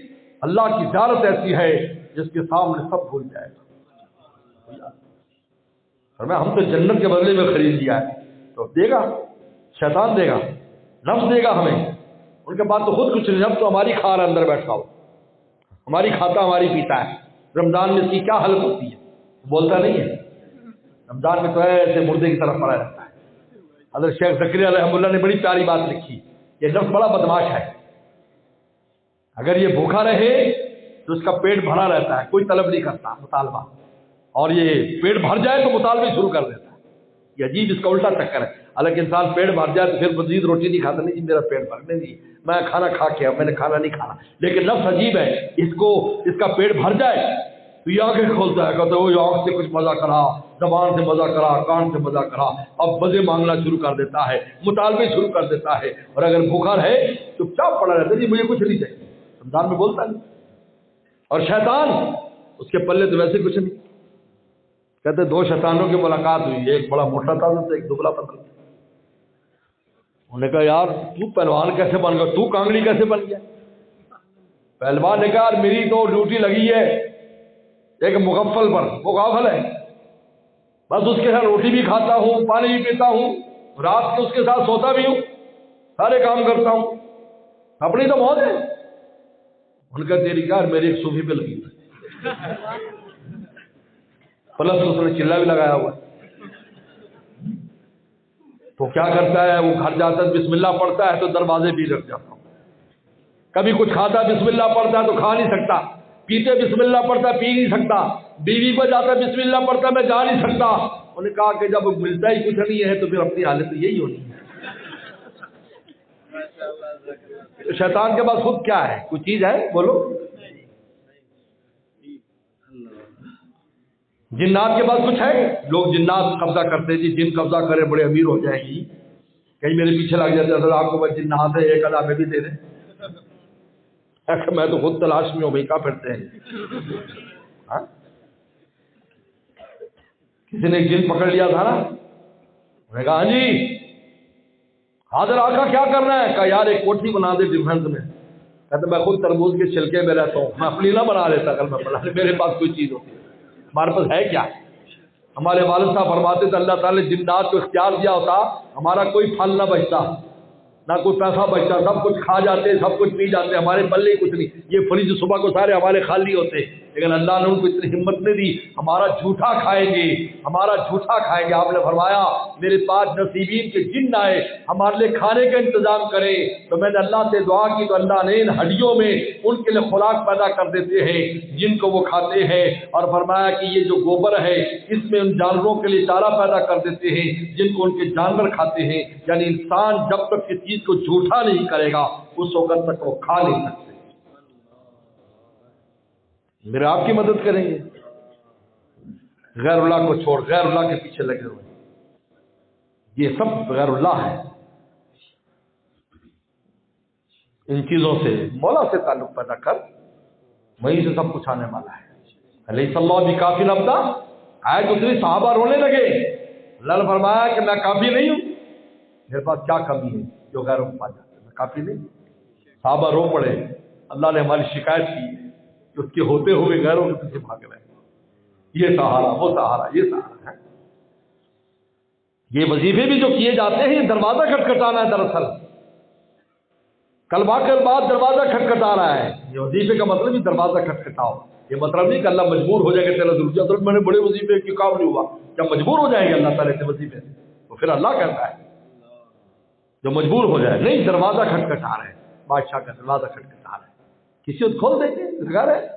اللہ کی زیارت ایسی ہے جس کے سامنے سب بھول جائے گا۔ اور ہم تو جنت کے بدلے میں خرید لیا ہے، تو دے گا شیطان، دے گا نفس، دے گا ہمیں، ان کے بعد تو خود کچھ نہیں، اب تو ہماری کھا رہا اندر بیٹھا ہو، ہماری کھاتا ہماری پیتا ہے۔ رمضان میں اس کی کیا حالت ہوتی ہے، بولتا نہیں ہے، رمضان میں تو ایسے مردے کی طرف پڑا رہتا ہے۔ حضرت شیخ زکریا رحمہ اللہ نے بڑی پیاری بات لکھی، یہ نفس بڑا بدماش ہے، اگر یہ بھوکا رہے تو اس کا پیٹ بھرا رہتا ہے، کوئی طلب نہیں کرتا مطالبہ، اور یہ پیٹ بھر جائے تو مطالبے شروع کر دیتا ہے۔ یہ عجیب اس کا الٹا چکر ہے، حالانکہ انسان پیٹ بھر جائے تو پھر مزید روٹی نہیں کھاتا، نہیں جی میرا پیٹ بھرنے نہیں، میں کھانا کھا کے میں نے کھانا نہیں کھانا، لیکن نفس عجیب ہے، اس کا پیٹ بھر جائے تو یہ آنکھیں کھولتا ہے، کہتا ہے وہ آنکھ سے کچھ مزہ کرا، زبان سے مزہ کرا، کان سے مزہ کرا، اب مزے مانگنا شروع کر دیتا ہے، مطالبے شروع کر دیتا ہے، اور اگر بھوکا رہے چپ چاپ پڑا رہتا ہے، جی مجھے کچھ نہیں چاہیے، رمضان میں بولتا نہیں۔ اور شیطان اس کے پلے تو ویسے کچھ نہیں، کہتے دو شیطانوں کی ملاقات ہوئی، ایک بڑا موٹا تھا ایک دبلا پتلا، انہوں نے کہا یار تو پہلوان کیسے بن گیا، تو کانگڑی کیسے بن گیا؟ پہلوان نے کہا میری تو ڈیوٹی لگی ہے ایک مغفل پر، وہ غافل ہے، بس اس کے ساتھ روٹی بھی کھاتا ہوں، پانی بھی پیتا ہوں، رات کے اس کے ساتھ سوتا بھی ہوں، سارے کام کرتا ہوں، اپنی تو موت ہے۔ ان کا تیری کار میری ایک صوفی پہ لگی پلس اس نے چلا بھی لگایا ہوا، تو کیا کرتا ہے وہ گھر جاتا ہے بسم اللہ پڑھتا ہے تو دروازے بھی رکھ جاتا ہوں، کبھی کچھ کھاتا بسم اللہ پڑھتا ہے تو کھا نہیں سکتا، پیتے بسم اللہ پڑھتا پی نہیں سکتا، بیوی پر جاتا بسم اللہ پڑھتا میں جا نہیں سکتا۔ انہوں نے کہا کہ جب ملتا ہی کچھ نہیں ہے تو پھر اپنی حالت یہی ہونی ہے۔ شیطان کے پاس خود کیا ہے، کوئی چیز ہے بولو؟ جنات کے پاس کچھ ہے؟ لوگ جنات قبضہ کرتے جی، جن قبضہ کرے بڑے امیر ہو جائے گی، کہیں میرے پیچھے لگ جاتے ہیں آپ کو بس جنات ہے ایک ہزار میں بھی دے دیں، میں تو خود تلاش میں ہوں بھائی، کہاں پھرتے ہیں؟ کسی نے ایک جن پکڑ لیا تھا نا، میں نے کہا ہاں جی حاضر آقا کیا کرنا ہے؟ کہا یار ایک کوٹھی بنا دے ڈیفینس میں، کہتے میں خود تربوز کے چھلکے میں رہتا ہوں، میں اپنی نہ بنا لیتا اگر میں بنا، میرے پاس کوئی چیز ہوتی، ہمارے پاس ہے کیا؟ ہمارے والد صاحب فرماتے تھے اللہ تعالیٰ نے جنات کو اختیار دیا ہوتا ہمارا کوئی پھل نہ بچتا، نہ کوئی پیسہ بچتا، سب کچھ کھا جاتے، سب کچھ پی جاتے، ہمارے پلے ہی کچھ نہیں، یہ فریج صبح کو سارے ہمارے خالی ہوتے، لیکن اللہ نے ان کو اتنی ہمت نہیں دی، ہمارا جھوٹا کھائیں گے، ہمارا جھوٹا کھائیں گے۔ آپ نے فرمایا میرے پاس نصیبین کے جن آئے ہمارے لیے کھانے کا انتظام کرے، تو میں نے اللہ سے دعا کی تو اللہ نے ان ہڈیوں میں ان کے لیے خوراک پیدا کر دیتے ہیں جن کو وہ کھاتے ہیں، اور فرمایا کہ یہ جو گوبر ہے اس میں ان جانوروں کے لیے چارہ پیدا کر دیتے ہیں جن کو ان کے جانور کھاتے ہیں، یعنی انسان جب تک کسی چیز کو جھوٹا نہیں کرے گا اس وقت تک وہ کھا نہیں سکتے۔ میرے آپ کی مدد کریں گے، غیر اللہ کو چھوڑ غیر اللہ کے پیچھے لگے ہوئے، یہ سب غیر اللہ ہے۔ ان چیزوں سے مولا سے تعلق پیدا کر، وہیں سے سب کچھ آنے والا ہے۔ علیہ اللہ بھی کافی لبدا آئے دوسری صحابہ رونے لگے، اللہ نے فرمایا کہ میں کافی نہیں ہوں، میرے پاس کیا کمی ہے جو غیروں کو پا جاتا ہے، میں کافی نہیں ہوں۔ صحابہ رو پڑے، اللہ نے ہماری شکایت کی کہ اس کے ہوتے ہوئے غیروں کے پیچھے بھاگ رہے ہیں، یہ سہارا وہ سہارا یہ سہارا ہے۔ یہ وظیفے بھی جو کیے جاتے ہیں یہ دروازہ کھٹکھٹانا ہے، دراصل کلمہ کے بعد دروازہ کھٹکھٹا رہا ہے، یہ وظیفے کا مطلب ہی دروازہ کھٹکھٹاؤ، یہ مطلب نہیں کہ اللہ مجبور ہو جائے گا تیرا ضرورت میں نے بڑے وظیفے کی کام نہیں ہوا، جب مجبور ہو جائیں گے اللہ تعالیٰ سے وظیفے سے تو پھر اللہ کہتا ہے جو مجبور ہو جائے، نہیں دروازہ کھٹکھٹا رہے ہیں، بادشاہ کا دروازہ کھٹکھٹا رہے ہیں، کسی کو کھول دیں گے لگا رہے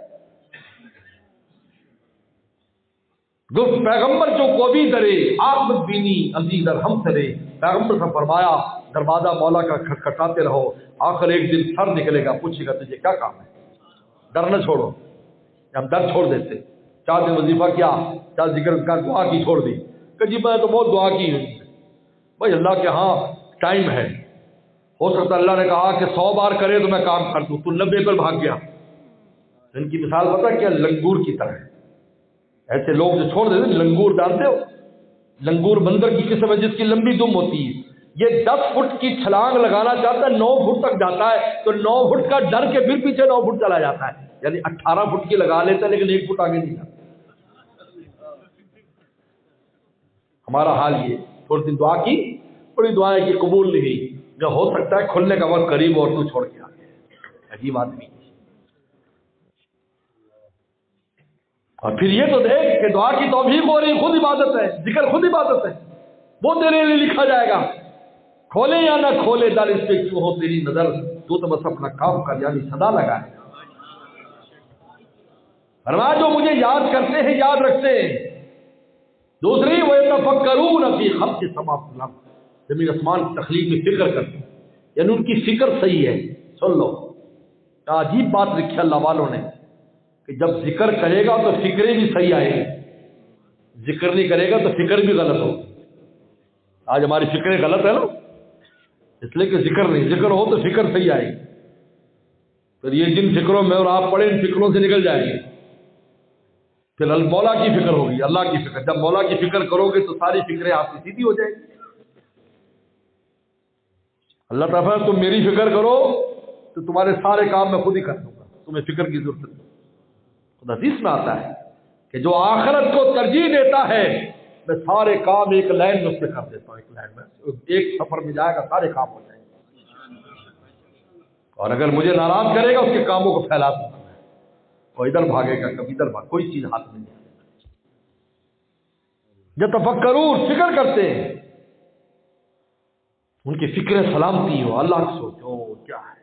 گفت پیغمبر جو کو بھی درے آخمت بینی عزیز ارحم سرے، پیغمبر سے فرمایا دروازہ مولا کا کھٹکھٹاتے رہو، آخر ایک دن سر نکلے گا، پوچھے گا تجھے کیا کام ہے، ڈر نہ چھوڑو، ہم ڈر چھوڑ دیتے، چاہتے وظیفہ کیا چاہے ذکر کا دعا کی چھوڑ دی کہ جی میں تو بہت دعا کی ہوں، بھائی اللہ کے ہاں ٹائم ہے، ہو سکتا ہے اللہ نے کہا کہ 100 بار کرے تو میں کام کر دوں، تو 90 پر بھاگ گیا۔ ان کی مثال پتہ کیا، لنگور کی طرح، ایسے لوگ جو چھوڑ دیتے لنگور، جانتے ہو لنگور بندر کی قسم ہے جس کی لمبی دم ہوتی ہے، یہ 10 فٹ کی چھلانگ لگانا چاہتا ہے 9 فٹ تک جاتا ہے، تو 9 فٹ کا ڈر کے پھر پیچھے 9 فٹ چلا جاتا ہے، یعنی 18 فٹ کی لگا لیتا ہے لیکن 1 فٹ آگے نہیں جاتا۔ ہمارا حال یہ، تھوڑی دن دعا کی، بڑی دعائیں کی، قبول نہیں ہوئی، جو ہو سکتا ہے کھلنے کا وقت قریب اور تو چھوڑ کے آ گیا، عجیب آدمی۔ اور پھر یہ تو دیکھ کہ دعا کی توفیق ہو رہی، خود عبادت ہے، ذکر خود عبادت ہے، وہ تیرے لیے لکھا جائے گا، کھولے یا نہ کھولے در اس پہ کیوں ہو تیری نظر، تو بس اپنا کام کر، یعنی صدا لگائے۔ فرمایا جو مجھے یاد کرتے ہیں یاد رکھتے ہیں۔ دوسری وَيَتَفَكَّرُونَ فِي خَلْقِ السَّمَاوَاتِ وَالْأَرْضِ، زمین آسمان کی تخلیق میں فکر کرتے ہیں، یعنی ان کی فکر صحیح ہے۔ سن لو کیا عجیب بات لکھی اللہ والوں نے کہ جب ذکر کرے گا تو فکریں بھی صحیح آئے گی، ذکر نہیں کرے گا تو فکر بھی غلط ہو۔ آج ہماری فکریں غلط ہے نا، اس لیے کہ ذکر نہیں، ذکر ہو تو فکر صحیح آئے گی، پھر یہ جن فکروں میں اور آپ پڑھیں ان فکروں سے نکل جائیں گے، پھر مولا کی فکر ہوگی، اللہ کی فکر، جب مولا کی فکر کرو گے تو ساری فکریں آپ کی سیدھی ہو جائیں گی۔ اللہ تعالیٰ تم میری فکر کرو تو تمہارے سارے کام میں خود ہی کر دوں گا، تمہیں فکر کی ضرورت نہیں۔ خود حدیث میں آتا ہے کہ جو آخرت کو ترجیح دیتا ہے میں سارے کام ایک لائن میں اس سے کر دیتا ہوں، ایک لائن میں، ایک سفر میں جائے گا سارے کام ہو جائیں گے، اور اگر مجھے ناراض کرے گا اس کے کاموں کو پھیلا دوں گا، کوئی ادھر بھاگے گا کبھی ادھر بھاگ، کوئی چیز ہاتھ میں نہیں۔ جب تفکرون فکر کرتے ہیں، ان کی فکر سلامتی ہو، اللہ کی سوچو کیا ہے۔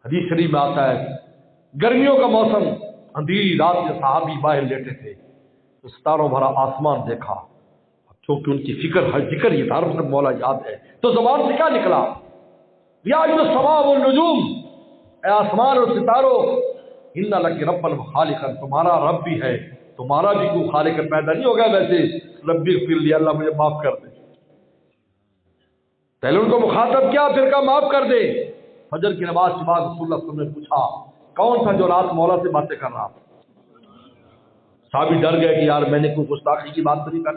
حدیث شریف میں آتا ہے گرمیوں کا موسم، اندھیری رات میں صحابی باہر لیٹے تھے تو ستاروں بھرا آسمان دیکھا، کیونکہ ان کی فکر ہر ذکر یہ تھا، صرف مولا یاد ہے، تو زبان سے کیا نکلا، یا ایھا السماء والنجوم، اے آسمان اور ستاروں، ان لک ربا خالقا، تمہارا رب بھی ہے، تمہارا بھی کوئی خالق پیدا نہیں ہوگا ویسے، ربی اغفر لی، اللہ مجھے معاف کر دے۔ پہلے ان کو مخاطب کیا، پھر کہا معاف کر دے۔ فجر کی نماز کے بعد رسول اللہ صلی اللہ علیہ وسلم نے پوچھا کون تھا جو رات مولا سے باتیں کر رہا تھا؟ صحابی ڈر گئے کہ یار میں نے کوئی گستاخی کی بات تو نہیں کر،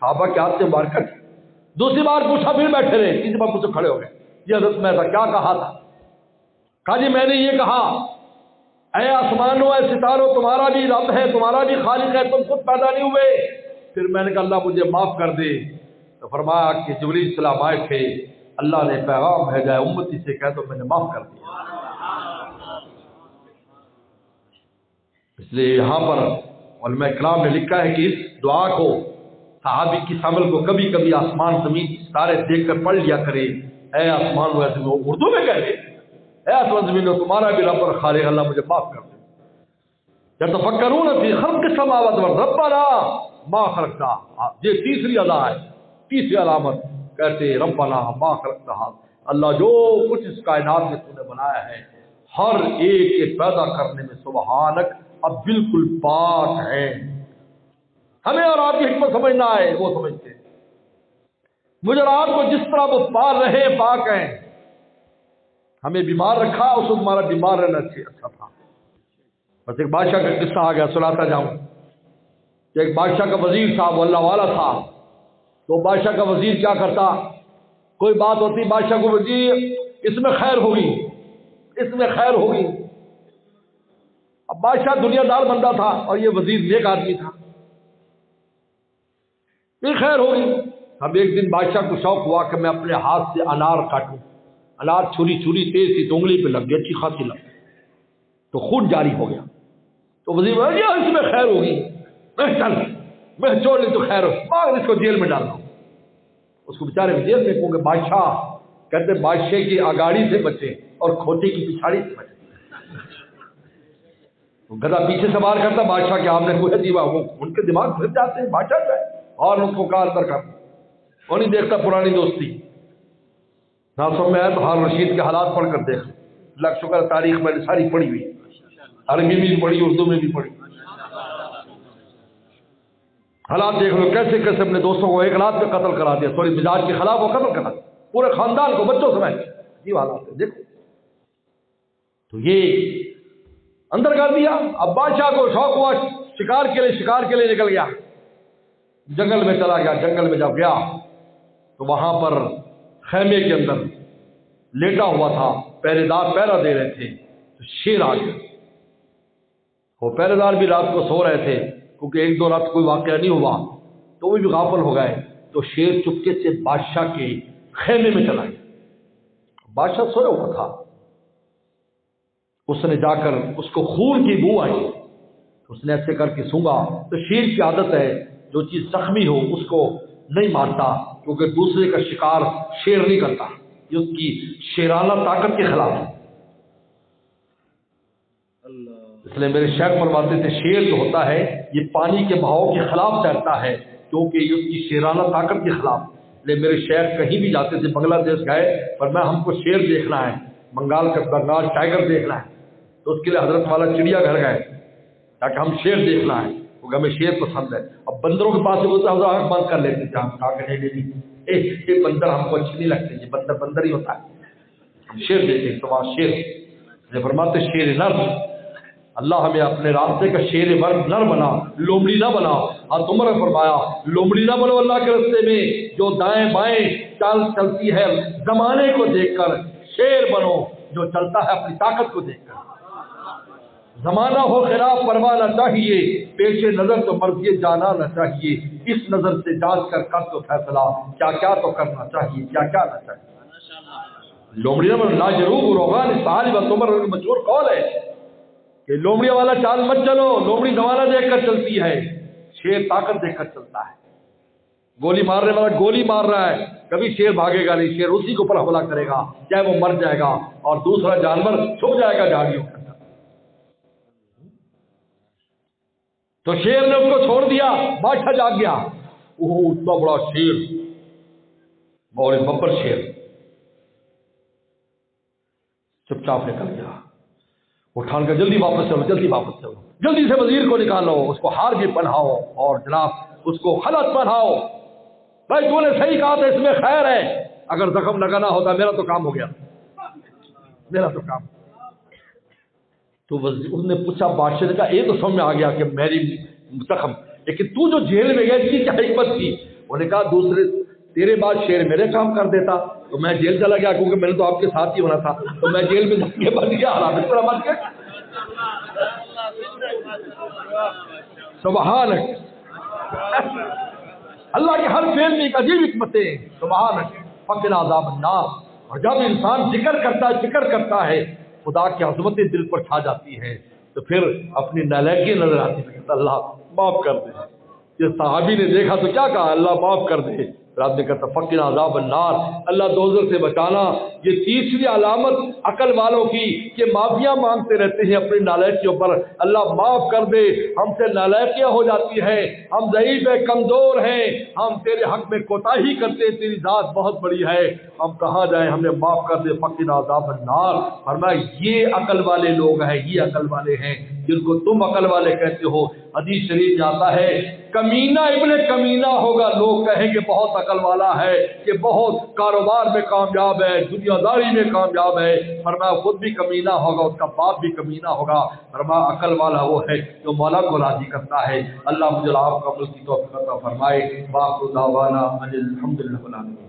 صحابہ کے ہاتھ سے مبارکت۔ دوسری بار پوچھا، پھر بیٹھے رہے، تیسری بار پوچھو، کھڑے ہو گئے، یہ حضرت میں تھا، کیا کہا تھا؟ کہا جی میں نے یہ کہا اے آسمانوں اے ستاروں، تمہارا بھی رب ہے، تمہارا بھی خالق ہے، تم خود پیدا نہیں ہوئے۔ پھر میں نے کہا اللہ مجھے معاف کر دے، تو فرمایا کہ جبریل السلام آئے تھے، اللہ نے پیغام بھیجا ہے امتی سے کہہ دو میں نے معاف کر دیا۔ اس لیے یہاں پر علماء کرام نے لکھا ہے کہ اس دعا کو صحابی کی عمل کو کبھی کبھی آسمان زمین ستارے دیکھ کر پڑھ لیا کرے، اے آسمان و زمین، اردو میں کہہ دے اے آسمان زمین تمہارا بھی رب اور خالق، اللہ مجھے معاف کر دے۔ یتفکرون فی خلق السماوات والارض ربنا ما خلقت، یہ تیسری ادا ہے، تیسری علامت، کہتے ربنا ما خلقت، اللہ جو کچھ اس کائنات میں تو نے بنایا ہے ہر ایک کے پیدا کرنے میں سبحانک، اب بالکل پاک ہے۔ ہمیں اور آپ کی حکمت سمجھنا ہے، وہ سمجھتے ہیں، مجھے اور آپ کو جس طرح وہ پار رہے پاک ہیں، ہمیں بیمار رکھا، اس وقت ہمارا بیمار رہنا اچھا تھا۔ بس ایک بادشاہ کا قصہ آ گیا، سناتا جاؤں کہ ایک بادشاہ کا وزیر تھا، وہ اللہ والا تھا۔ تو بادشاہ کا وزیر کیا کرتا، کوئی بات ہوتی بادشاہ کو، وزیر اس میں خیر ہوگی، اس میں خیر ہوگی۔ اب بادشاہ دنیا دار بندہ تھا اور یہ وزیر نیک آدمی تھا، یہ خیر ہوگی۔ اب ایک دن بادشاہ کو شوق ہوا کہ میں اپنے ہاتھ سے انار کاٹوں، انار چھری تیز سی انگلی پہ لگ گئی، اچھی خاصی لگ گئی، تو خون جاری ہو گیا۔ تو وزیر بولا اس میں خیر ہوگی، میں چھوڑ لی تو خیر ہو، اس کو جیل میں ڈالنا۔ اس کو بیچارے کو جیل میں، کیونکہ بادشاہ کہتے بادشاہ کی اگاڑی سے بچے اور کھوتے کی پچھاڑی سے بچے۔ گدھا پیچھے سوار کرتا بادشاہ کے، آپ نے کوئی دیوا، وہ ان کے دماغ پھر جاتے ہیں بادشاہ جو ہے، اور ان کو کار کر وہ نہیں دیکھتا پرانی دوستی۔ ناسوں میں ہے تو ہارون رشید کے حالات پڑھ کر دیکھ، اللہ کا شکر تاریخ میں نے ساری پڑھی ہوئی، عربی میں بھی پڑھی، اردو میں بھی پڑھی، حالات دیکھ لو کیسے کیسے اپنے دوستوں کو ایک رات میں قتل کرا دیا، سوری مزاج کے خلاف وہ قتل کرا دیا، پورے خاندان کو، بچوں سمیت، یہ حالات ہے دیکھو۔ تو یہ اندر کر دیا۔ اب بادشاہ کو شوق ہوا شکار کے لیے نکل گیا، جنگل میں چلا گیا۔ جنگل میں جب گیا تو وہاں پر خیمے کے اندر لیٹا ہوا تھا، پہرے دار پہرا دے رہے تھے، تو شیر آ گیا۔ وہ پہرے دار بھی رات کو سو رہے تھے، کیونکہ ایک دو رات کوئی واقعہ نہیں ہوا، تو وہ بھی غافل ہو گئے۔ تو شیر چپکے سے بادشاہ کے خیمے میں چلا گیا۔ بادشاہ سویا ہوا تھا، اس نے جا کر اس کو خون کی بو آئی، اس نے ایسے کر کے سونگا۔ تو شیر کی عادت ہے جو چیز زخمی ہو اس کو نہیں مارتا، کیونکہ دوسرے کا شکار شیر نہیں کرتا، یہ اس کی شیرانہ طاقت کے خلاف ہے۔ اس لیے میرے شیخ فرماتے تھے شیر جو ہوتا ہے یہ پانی کے بہاؤ کے خلاف تیرتا ہے، کیونکہ یہ اس کی شیرانہ طاقت کے خلاف۔ لے میرے شیخ کہیں بھی جاتے تھے، بنگلہ دیش گئے پر میں ہم کو شیر دیکھنا ہے، بنگال ٹائیگر دیکھنا ہے، تو اس کے لیے حضرت والا چڑیا گھر گئے تاکہ ہم شیر دیکھنا ہے، کیونکہ ہمیں شیر پسند ہے۔ اب بندروں کے پاس بولتا ہے آنکھ بند کر لیتے تھے، ہم کہا کہ نہیں، یہ بندر ہم کو اچھی نہیں لگتے، یہ بندر ہی ہوتا ہے، ہم شیر دیکھیں تو وہاں شیر یہ فرماتے شیر نر، اللہ ہمیں اپنے راستے کا شیر مرد نر بنا، لومڑی نہ بنا۔ اور تم نے فرمایا لومڑی نہ بنو اللہ کے راستے میں، جو دائیں بائیں چال چلتی ہے زمانے کو دیکھ کر، شیر بنو جو چلتا ہے اپنی طاقت کو دیکھ کر۔ زمانہ ہو خلاف پرواہ نہ چاہیے، پیش نظر تو مرضی جانا نہ چاہیے، اس نظر سے جانچ کر تو فیصلہ، کیا کیا تو کرنا چاہیے، کیا کیا نہ چاہیے۔ لومڑی نہ بنو لا جروب روغان سال و تمر مشہور قول ہے کہ لومڑی والا چال مت چلو، لومڑی زمانہ دیکھ کر چلتی ہے، شیر طاقت دیکھ کر چلتا ہے۔ گولی مارنے والا گولی مار رہا ہے، کبھی شیر بھاگے گا نہیں، شیر اسی کے اوپر حملہ کرے گا، چاہے وہ مر جائے گا، اور دوسرا جانور چھپ جائے گا جھاڑیوں کے اندر۔ تو شیر نے اس کو چھوڑ دیا، بادشاہ جاگ گیا، اوہ اتنا بڑا شیر، اور ایک ببر شیر چپ چاپ نکل گیا۔ اٹھان کا جلدی واپس چلو، جلدی واپس چلو، جلدی سے وزیر کو نکالو، اس کو ہار بھی پہناؤ اور جناب اس کو خلعت پہناؤ۔ بھائی تو نے صحیح کہا تھا، اس میں خیر ہے، اگر زخم لگانا ہوتا میرا تو کام ہو گیا، میرا تو کام۔ تو اس نے پوچھا، بادشاہ نے کہا یہ تو سمجھ میں آ گیا کہ میری زخم، لیکن تو جو جیل میں گیا تھی کیا حکمت تھی؟ انہوں نے کہا دوسرے تیرے بعد شیر میرے کام کر دیتا تو میں جیل چلا گیا، کیونکہ میں نے تو آپ کے ساتھ ہی ہونا تھا، تو میں جیل میں جا کے بچ گیا، حالات اس طرح بچ گئے۔ سبحانک، اللہ کے ہر فعل میں ایک عجیب حکمتیں ہیں، سبحانک فقنا عذاب النار۔ اور جب انسان ذکر کرتا ہے خدا کی عظمتیں دل پر چھا جاتی ہے، تو پھر اپنی نالائکی نظر آتی ہے، اللہ معاف کر دے۔ یہ صحابی نے دیکھا تو کیا کہا، اللہ معاف کر دے، رات نے کہتا فقنا عذاب النار، اللہ دوزخ سے بچانا۔ یہ تیسری علامت عقل والوں کی کہ معافیاں مانگتے رہتے ہیں اپنی نالائکیوں پر، اللہ معاف کر دے، ہم سے نالائکیاں ہو جاتی ہیں، ہم ضعیف ہیں، کمزور ہیں، ہم تیرے حق میں کوتاہی کرتے ہیں، تیری ذات بہت بڑی ہے، ہم کہاں جائیں، ہمیں معاف کر دے، فقنا عذاب النار۔ فرمایا یہ عقل والے لوگ ہیں، یہ عقل والے ہیں جن کو تم عقل والے کہتے ہو۔ حدیث شریف میں آتا ہے کمینہ ابن کمینہ ہوگا، لوگ کہیں گے بہت عقل والا ہے، کہ بہت کاروبار میں کامیاب ہے، دنیا داری میں کامیاب ہے، فرمایا خود بھی کمینہ ہوگا، اس کا باپ بھی کمینہ ہوگا۔ فرمایا عقل والا وہ ہے جو مولا کو راضی کرتا ہے۔ اللہ مجھے آپ کو عمل کی توفیق عطا فرمائے۔ باخر دعوانا الحمدللہ رب العالمین۔